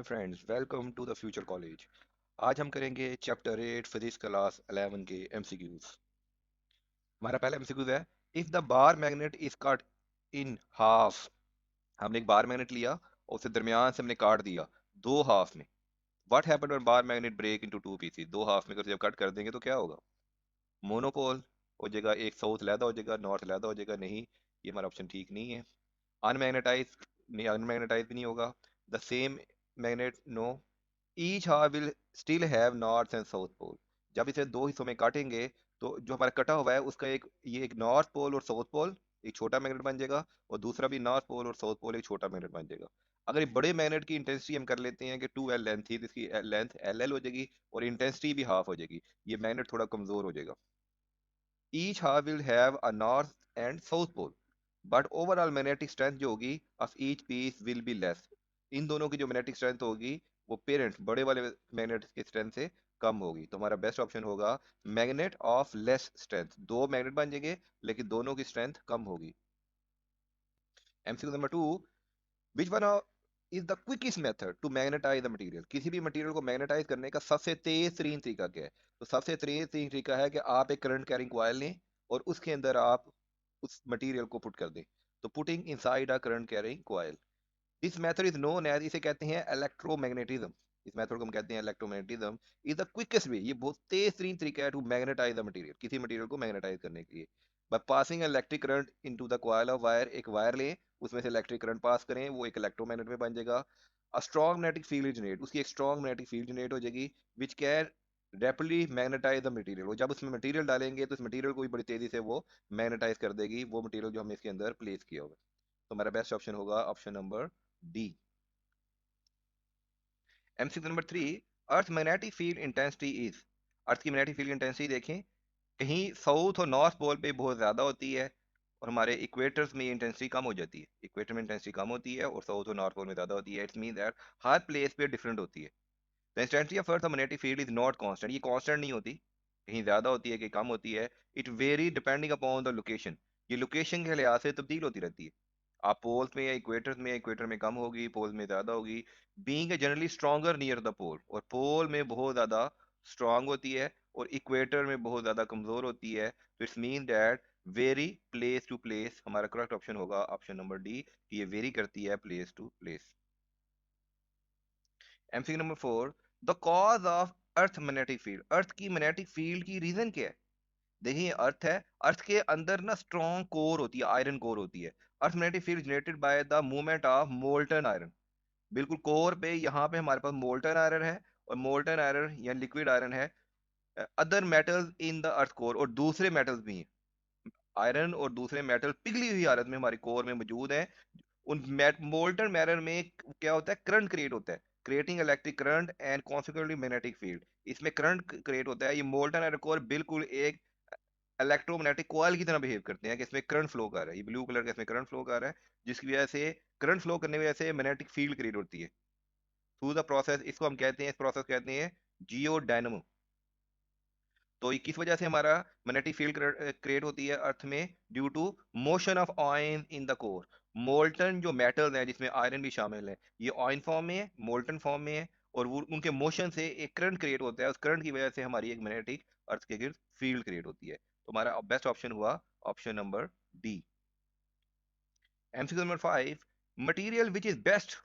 Friends, welcome to the future college. आज हम करेंगे चैप्टर 8 फिजिक्स क्लास 11 के एमसीक्यूज। हमारा पहला एमसीक्यूज है, if the bar magnet is cut in half. हमने एक बार मैग्नेट लिया और उसे दरमियान से हमने काट दिया दो हाफ में। What happened when bar magnet break into two pieces? दो हाफ में अगर जब कट कर देंगे तो क्या होगा? मोनोपोल हो जाएगा, एक साउथ लैदा हो जाएगा, नॉर्थ लैदा हो जाएगा। नहीं, ये हमारा ऑप्शन ठीक नहीं है। अनमैग्नेटाइज नहीं, अनमैग्नेटाइज भी नहीं होगा। The same magnet, no. Each half will still have north and south pole. जब इसे दो हिस्सों में काटेंगे तो जो हमारा कटा हुआ है उसका एक नॉर्थ पोल और साउथ पोल एक छोटा मैग्नेट बन जाएगा, और दूसरा भी नॉर्थ पोल और साउथ पोल एक छोटा मैग्नेट बन जाएगा। अगर ये बड़े मैग्नेट की इंटेंसिटी हम कर लेते हैं कि 2L लेंथ थी, तो इसकी लेंथ LL हो जाएगी और इंटेंसिटी भी हाफ हो जाएगी। ये मैग्नेट थोड़ा कमजोर हो जाएगा। Each half will have a north and south pole, but overall magnetic strength जो होगी of each piece will be less. इन दोनों की जो मैग्नेटिक स्ट्रेंथ होगी वो पेरेंट बड़े वाले मैग्नेट की स्ट्रेंथ से कम होगी। तो हमारा बेस्ट ऑप्शन होगा मैग्नेट ऑफ लेस स्ट्रेंथ। दो मैग्नेट बन जाएंगे लेकिन दोनों की स्ट्रेंथ कम होगी। MCQ number 2, which one is the quickest method to magnetize the material? किसी भी मटेरियल को मैग्नेटाइज करने का सबसे तेज तरीन तरीका क्या है? तो सबसे तेज तरीन तरीका है कि आप एक करंट कैरिंग कॉइल लें और उसके अंदर आप उस मटेरियल को पुट कर दें। तो putting inside a current carrying coil, this method is known as, इसे कहते हैं इलेक्ट्रोमैग्नेटिज्म। इस मेथड को हम कहते हैं इलेक्ट्रोमैग्नेटिज्म। इज द क्विकेस्ट वे, ये बहुत तेज तरीन तरीका है टू मैग्नेटाइज द मटेरियल, किसी मटेरियल को मैग्नेटाइज करने के लिए। By passing electric current into the coil of wire, एक वायर लें, उसमें से इलेक्ट्रिक करंट पास करें, वो एक इलेक्ट्रोमैग्नेट में बन जाएगा। A strong magnetic field generate, उसकी एक स्ट्रॉन्ग मैग्नेटिक फील्ड जनरेट हो जाएगी, which can rapidly magnetize the material. वो जब उसमें मटेरियल डालेंगे तो उस मटेरियल को भी बड़ी तेजी से वो मैग्नेटाइज कर देगी, वो मटेरियल जो हमने इसके अंदर प्लेस किया होगा। तो हमारा बेस्ट ऑप्शन होगा option number D. MCQ number 3, earth magnetic field intensity is. Earth की मैग्नेटिक फील्ड इंटेंसिटी देखें, कहीं साउथ और नॉर्थ पोल पे बहुत ज्यादा होती है और हमारे इक्वेटर्स में इंटेंसिटी कम हो जाती है। इक्वेटर में इंटेंसिटी कम होती है और साउथ और नॉर्थ पोल में ज्यादा होती है। It's mean that her place पे डिफरेंट होती है। The intensity of earth magnetic field is not constant, ये कांस्टेंट नहीं होती, कहीं ज्यादा होती है कहीं कम होती है। It very depending upon the location, ये लोकेशन के लिहाज से तब्दील होती रहती है। आप पोल्स में या इक्वेटर में कम होगी, पोल में ज्यादा होगी। Being generally stronger near the pole, और पोल में बहुत ज्यादा स्ट्रांग होती है और इक्वेटर में बहुत ज्यादा कमजोर होती है। तो it's mean that vary place to place. हमारा करेक्ट ऑप्शन होगा ऑप्शन नंबर डी, कि ये वेरी करती है place to place. MCQ number 4, the cause of earth magnetic field, earth की मैग्नेटिक फील्ड की रीजन क्या है? देखिए अर्थ है, अर्थ के अंदर ना स्ट्रॉन्ग कोर होती है, आयरन कोर होती है। अर्थ magnetic field generated by the movement of molten iron. बिल्कुल कोर पे यहाँ पे हमारे पास मोल्टन आयरन है, और मोल्टन आयरन या लिक्विड आयरन है। Other metals in the earth core, और दूसरे मेटल्स भी हैं। आयरन और दूसरे मेटल पिघली हुई हालत में हमारी कोर में मौजूद है। उन मोल्टन मैटर में क्या होता है? करंट क्रिएट होता है, creating electric current and consequently magnetic field. इसमें करंट क्रिएट होता है। ये मोल्टन आयरन कोर बिल्कुल एक इलेक्ट्रोमैग्नेटिक कॉइल की तरह बिहेव करते हैं कि इसमें करंट फ्लो कर रहा है, ये ब्लू कलर का इसमें करंट फ्लो कर रहा है, जिसकी वजह से करंट फ्लो करने की वजह से मैग्नेटिक फील्ड क्रिएट होती है थ्रू द प्रोसेस। इसको हम कहते हैं, इस प्रोसेस कहते हैं जियो। तो ये किस वजह से हमारा मैग्नेटिक फील्ड क्रिएट होती है अर्थ में? Due to motion of ion in the core. Molten जो मेटल्स हैं जिसमें आयरन भी शामिल है, ये आयन फॉर्म में है, मोल्टन फॉर्म में है, और वो उनके मोशन से एक करंट क्रिएट होता है। उस करंट की वजह से हमारी एक मैग्नेटिक अर्थ के गिर्द फील्ड क्रिएट होती है। तो हमारा बेस्ट ऑप्शन हुआ option number D. MCQ number 5, material which is best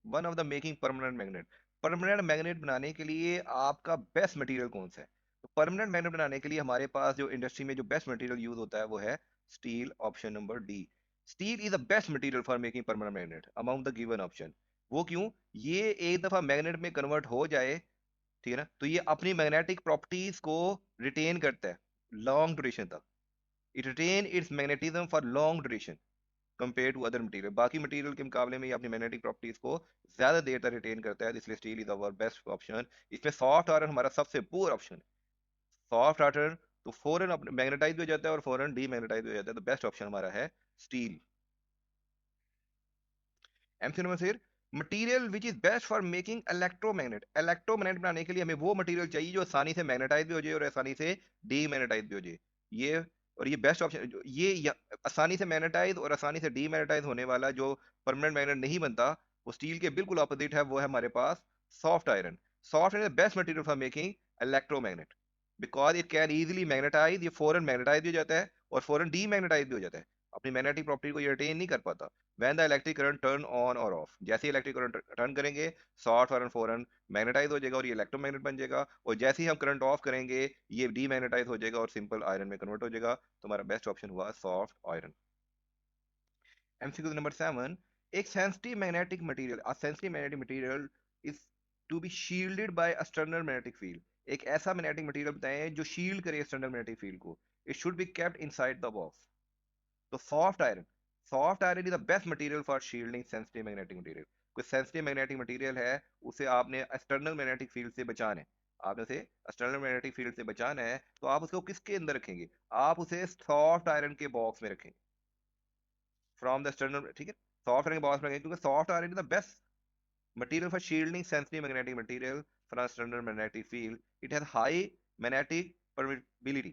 one of the making permanent magnet. Permanent magnet बनाने के लिए आपका बेस्ट मटेरियल कौन सा है? तो परमानेंट मैग्नेट बनाने के लिए हमारे पास जो इंडस्ट्री में जो बेस्ट मटेरियल यूज होता है वो है steel, option number D. Steel is the best material for making permanent magnet among the given option. वो क्यों? ये एक दफा मैग्नेट में कन्वर्ट हो जाए, ठीक है ना, तो ये अपनी मैग्नेटिक प्रॉपर्टीज को रिटेन करता है लॉन्ग ड्यूरेशन तक। It retain its magnetism for long duration compare to other material. बाकी मटेरियल के मुकाबले में ये अपनी मैग्नेटिक प्रॉपर्टीज को ज्यादा देर तक रिटेन करता है, इसलिए steel is our best option. इसमें सॉफ्ट आयरन हमारा सबसे पुअर ऑप्शन है। सॉफ्ट आयरन तो फौरन मैग्नेटाइज भी हो जाता है और फौरन डीमैग्नेटाइज भी हो जाता है। तो बेस्ट ऑप्शन हमारा है steel. MC number 6, material which is best for making electromagnet. Electromagnet बनाने के लिए हमें वो मटेरियल चाहिए जो आसानी से मैग्नेटाइज भी हो जाए और आसानी से डीमैग्नेटाइज भी हो जाए। ये और ये बेस्ट ऑप्शन, आसानी से मैग्नेटाइज और आसानी से डीमैग्नेटाइज होने वाला जो परमानेंट मैग्नेट नहीं बनता, वो स्टील के बिल्कुल ऑपोजिट है, वो है हमारे पास soft iron. Soft iron is the best material for making electromagnet because it can easily magnetize. ये फौरन मैग्नेटाइज भी हो जाता है और फौरन डीमैग्नेटाइज भी हो जाता है, अपनी मैग्नेटिक प्रॉपर्टी को ये रिटेन नहीं कर पाता। When the electric current turn on और ऑफ, जैसे ही इलेक्ट्रिक करंट टर्न करेंगे सॉफ्ट आयरन फौरन मैग्नेटाइज हो जाएगा और ये इलेक्ट्रोमैग्नेट बन जाएगा, और जैसे ही हम करंट ऑफ करेंगे ये डीमैग्नेटाइज हो जाएगा और सिंपल आयरन में कन्वर्ट हो जाएगा। तो हमारा बेस्ट ऑप्शन हुआ सॉफ्ट आयरन। एमसीक्यू नंबर 7, एक sensitive magnetic material, a sensitive magnetic material is to be shielded by external magnetic field. एक ऐसा मैग्नेटिक मटेरियल बताएं जो शील्ड करे एक्सटर्नल मैग्नेटिक फील्ड को। It should be kept inside the box. तो soft iron is the best material for shielding sensitive magnetic material. कोई sensitive magnetic material है, उसे आपने एक्सटर्नल मैग्नेटिक फील्ड से बचाना है, आपने उसे एक्सटर्नल मैग्नेटिक फील्ड से बचाना है, तो आप उसको किसके अंदर रखेंगे? आप उसे सॉफ्ट आयरन के बॉक्स में रखेंगे, फ्रॉम द एक्सटर्नल, ठीक है, सॉफ्ट आयरन के बॉक्स में रखेंगे, क्योंकि soft iron is the best material for shielding sensitive magnetic material from external magnetic field. It has high magnetic permeability,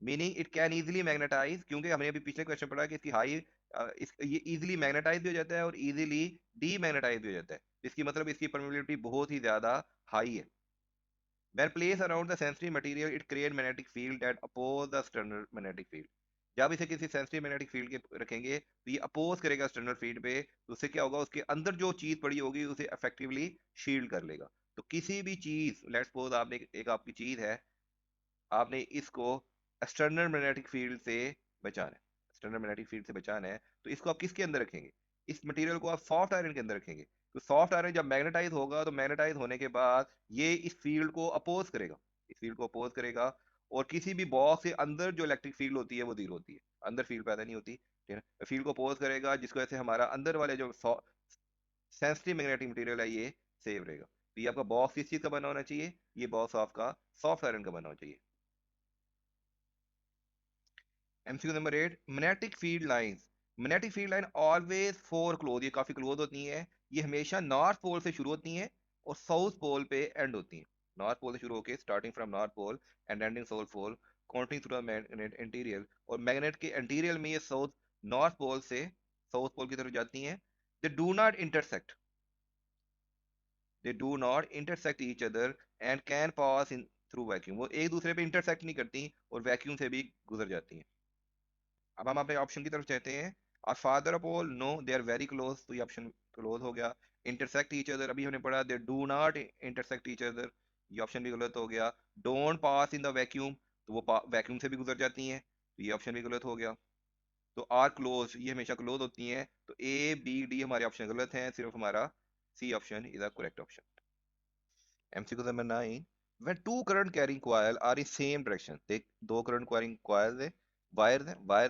meaning it can easily magnetize, क्योंकि हमने अभी पिछले क्वेश्चन पढ़ा कि इसकी हाई ये इजीली मैग्नेटाइज भी हो जाता है और इजीली डीमैग्नेटाइज भी हो जाता है, इसकी मतलब इसकी परमेबिलिटी बहुत ही ज्यादा हाई है। When placed around the sensitive material, it create magnetic field that oppose the external magnetic field. जब इसे किसी सेंसिटिव मैग्नेटिक फील्ड के रखेंगे तो ये अपोज करेगा एक्सटर्नल फील्ड पे, तो उससे क्या होगा, उसके अंदर जो चीज पड़ी होगी उसे इफेक्टिवली शील्ड कर लेगा। तो किसी भी चीज, लेट्स सपोज आपने एक आपकी चीज है, आपने इसको एक्सटर्नल मैग्नेटिक फील्ड से बचाना है, एक्सटर्नल मैग्नेटिक फील्ड से बचाना है, तो इसको आप किसके अंदर रखेंगे? इस मटेरियल को आप सॉफ्ट आयरन के अंदर रखेंगे। तो सॉफ्ट आयरन जब मैग्नेटाइज होगा तो मैग्नेटाइज होने के बाद ये इस फील्ड को अपोज करेगा, इस फील्ड को अपोज करेगा, और किसी भी बॉक्स के अंदर जो इलेक्ट्रिक फील्ड होती है वो जीरो होती है, अंदर फील्ड पैदा नहीं होती, ठीक है। फील्ड को अपोज करेगा जिसकी वजह से हमारा अंदर वाले जो सेंसिटिव मैग्नेटिक मटेरियल है ये सेव रहेगा। तो ये आपका बॉक्स किस चीज का बना होना चाहिए? ये बॉक्स आपका सॉफ्ट आयरन का बना होना चाहिए। MCQ number 8, magnetic field lines. Magnetic field line always four close, ये काफी क्लोज होती हैं, ये हमेशा नॉर्थ पोल से शुरू होती हैं और साउथ पोल पे एंड होती हैं। नॉर्थ पोल से शुरू होकर starting from north pole and ending south pole, counting through the magnet interior, और मैग्नेट के इंटीरियर में ये साउथ नॉर्थ पोल से साउथ पोल की तरफ जाती हैं। They do not intersect, they do not intersect each other and can pass in through vacuum, वो एक दूसरे पे इंटरसेक्ट नहीं करती और वैक्यूम से भी गुजर जाती हैं। अब हम अपने ऑप्शन की तरफ चाहते हैं। और father of all, no they are very close, तो ये ऑप्शन क्लोज हो गया। इंटरसेक्ट ईच अदर, अभी हमने पढ़ा they do not intersect each other, ये ऑप्शन भी गलत हो गया। Don't pass in the vacuum, तो वो वैक्यूम से भी गुजर जाती हैं, तो ये ऑप्शन भी गलत हो गया। तो आर क्लोज, ये हमेशा क्लोज होती हैं, तो ए बी डी हमारे ऑप्शन गलत हैं, सिर्फ हमारा C option is the correct option. MCQ number 9, when two current carrying coil are in same direction, देख दो करंट कैरिंग कॉइल है, वायर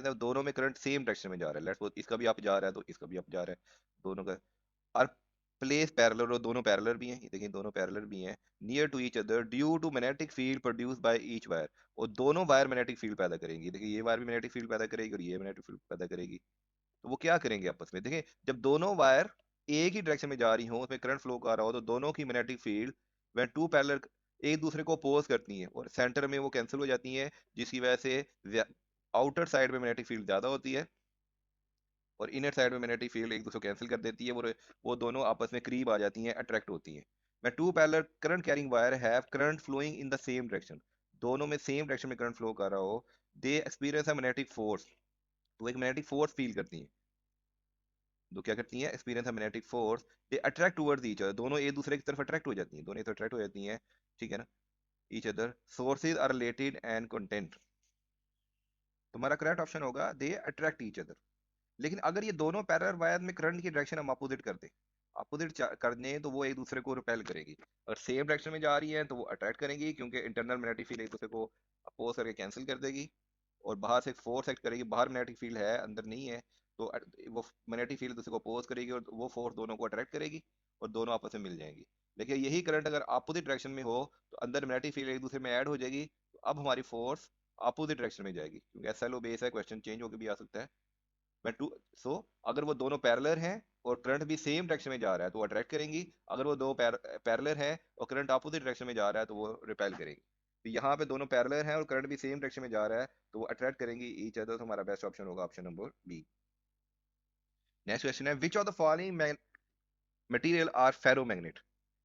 है, दोनों में करंट सेम डायरेक्शन में जा रहा है, लेट्स सपोज इसका भी अप जा रहा है तो इसका भी अप जा रहा है, दोनों का, और प्लेस पैरेलल, और दोनों पैरेलल भी हैं, ये देखिए दोनों पैरेलल भी हैं, near to each other due to magnetic field produced by each wire, और दोनों वायर मैग्नेटिक फील्ड पैदा करेंगी, देखिए ये वायर भी मैग्नेटिक फील्ड पैदा करेगी और ये मैग्नेटिक फील्ड पैदा करेगी। तो वो क्या करेंगे आपस में, देखिए जब दोनों वायर एक ही डायरेक्शन में जा रही हो, उसमें करंट फ्लो कर रहा हो, तो दोनों की मैग्नेटिक फील्ड वह टू पैरेलल एक दूसरे को अपोज करती हैं और सेंटर में वो कैंसिल हो जाती हैं, जिसकी वजह से आउटर साइड में मैग्नेटिक फील्ड ज्यादा होती है और इनर साइड में मैग्नेटिक फील्ड एक दूसरे को कैंसिल कर देती है, वो दोनों आपस में करीब आ जाती हैं, अट्रैक्ट होती हैं। मैं two parallel current carrying wire have current flowing in the same direction, दोनों में सेम डायरेक्शन में करंट फ्लो कर रहा हो, they experience a magnetic force, तो एक मैग्नेटिक फोर्स फील करती हैं, तो क्या करती हैं, experience a magnetic force, they attract towards each other, दोनों एक दूसरे की तरफ अट्रैक्ट हो जाती हैं, दोनों एक तरफ अट्रैक्ट हो जाती हैं, ठीक है ना, each other, sources are related and content, तुम्हारा करेक्ट ऑप्शन होगा दे अट्रैक्ट ईच अदर। लेकिन अगर ये दोनों पैरेलल वायर में करंट की डायरेक्शन हम अपोजिट कर दें, अपोजिट कर दें, तो वो एक दूसरे को रिपेल करेगी, और सेम डायरेक्शन में जा रही है तो वो अट्रैक्ट करेंगी, क्योंकि इंटरनल मैग्नेटिक फील्ड एक दूसरे को अपोज करके कैंसिल कर देगी, और बाहर से फोर्स एक्ट करेगी, बाहर मैग्नेटिक फील्ड है अंदर नहीं है, तो वो मैग्नेटिक फील्ड दूसरे को अपोज करेगी और वो फोर्स दोनों को अट्रैक्ट करेगी और दोनों आपस में मिल जाएंगी। लेकिन यही करंट अगर अपोजिट डायरेक्शन में हो तो अंदर मैग्नेटिक फील्ड एक दूसरे में ऐड हो जाएगी, तो अब हमारी फोर्स अपोजिट डायरेक्शन में जाएगी, क्योंकि एसएलओ बेस है, क्वेश्चन चेंज होकर भी आ सकता है। मैं टू सो अगर वो दोनों पैरेलल हैं और करंट भी सेम डायरेक्शन में जा रहा है तो वो अट्रैक्ट करेंगी, अगर वो दो पैरेलल हैं और करंट अपोजिट डायरेक्शन में जा रहा है तो वो रिपेल करेंगी। तो यहाँ पे दोनों पैरेलल हैं और करंट भी सेम डायरेक्शन में जा रहा है तो वो अट्रैक्ट करेंगी ईच अदर, तो हमारा बेस्ट ऑप्शन होगा option number B. Next question है, which of the following material are ferromagnet,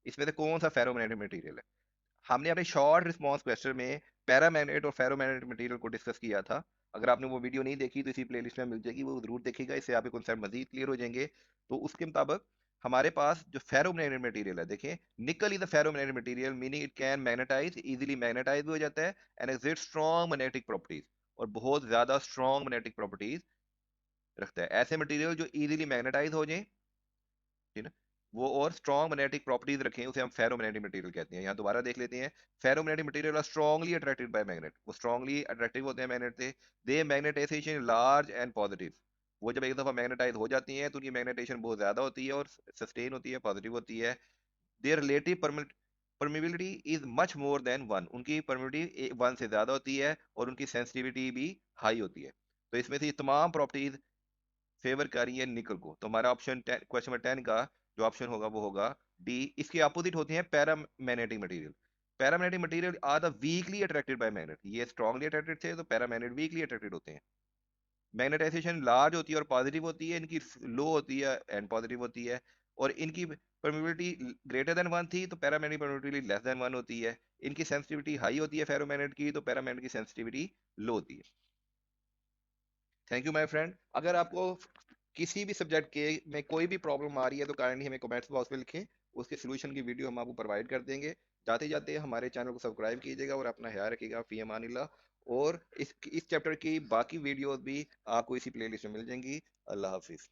इसमें से कौन सा फेरोमैग्नेटिक मटेरियल है? हमने अपने शॉर्ट रिस्पॉन्स क्वेश्चन में पैरामैग्नेट और फेरोमैग्नेटिक मटेरियल को डिस्कस किया था। अगर आपने वो वीडियो नहीं देखी तो इसी प्लेलिस्ट में मिल जाएगी, वो जरूर देखिएगा, इससे आपके कॉन्सेप्ट मजीद क्लियर हो जाएंगे। तो उसके मुताबिक हमारे पास जो फेरोमैग्नेटिक मटेरियल है, देखें, nickel is the ferromagnetic material, meaning it can magnetize, easily magnetize भी हो जाता है, and exit strong magnetic properties, और बहुत ज्यादा स्ट्रॉन्ग मैग्नेटिक प्रॉपर्टीज रखता है। ऐसे मटेरियल जो इजीली मैग्नेटाइज हो जाए, ठीक है, वो और स्ट्रॉन्ग मैग्नेटिक प्रॉपर्टीज रखें, उसे हम फेरोमैग्नेटिक मटेरियल कहते हैं। यहाँ दोबारा देख लेते हैं। Ferromagnetic material are strongly attracted by magnet, वो स्ट्रॉन्गली अट्रैक्टिव होते हैं मैग्नेट से। They magnetization large and positive, वो जब एक दफा मैग्नेटाइज हो जाती हैं तो उनकी मैग्नेटाइजेशन बहुत ज्यादा होती है और सस्टेन होती है, पॉजिटिव होती है। There relative permeability is much more than one, उनकी परमिबिलिटी वन से ज्यादा होती है, और उनकी सेंसिटिविटी भी हाई होती है। तो इसमें से ये तमाम प्रॉपर्टीज फेवर कर रही है निकल को। तो हमारा ऑप्शन क्वेश्चन नंबर 10 का जो ऑप्शन होगा वो होगा डी। इसके अपोजिट होते हैं paramagnetic material. Paramagnetic material are the weakly attracted by magnet, ये स्ट्रांगली अट्रैक्टेड थे, तो पैरामैग्नेट वीकली अट्रैक्टेड होते हैं। मैग्नेटाइजेशन लार्ज होती है और पॉजिटिव होती है, इनकी लो होती है एंड पॉजिटिव होती है। और इनकी परमिबिलिटी ग्रेटर देन वन थी तो paramagnetic permeability less than one होती है। इनकी सेंसिटिविटी हाई होती है फेरोमैग्नेट की, तो पैरामैग्नेट की सेंसिटिविटी लो होती है। Thank you my friend. अगर आपको किसी भी सब्जेक्ट के में कोई भी प्रॉब्लम आ रही है तो काइंडली हमें कमेंट्स बॉक्स में लिखें, उसके सोल्यूशन की वीडियो हम आपको प्रोवाइड कर देंगे। जाते जाते हमारे चैनल को सब्सक्राइब कीजिएगा और अपना ख्याल रखिएगा। फी अमानिल्लाह। और इस चैप्टर की बाकी वीडियोस भी आपको इसी प्लेलिस्ट में मिल जाएंगी। अल्लाह हाफिज।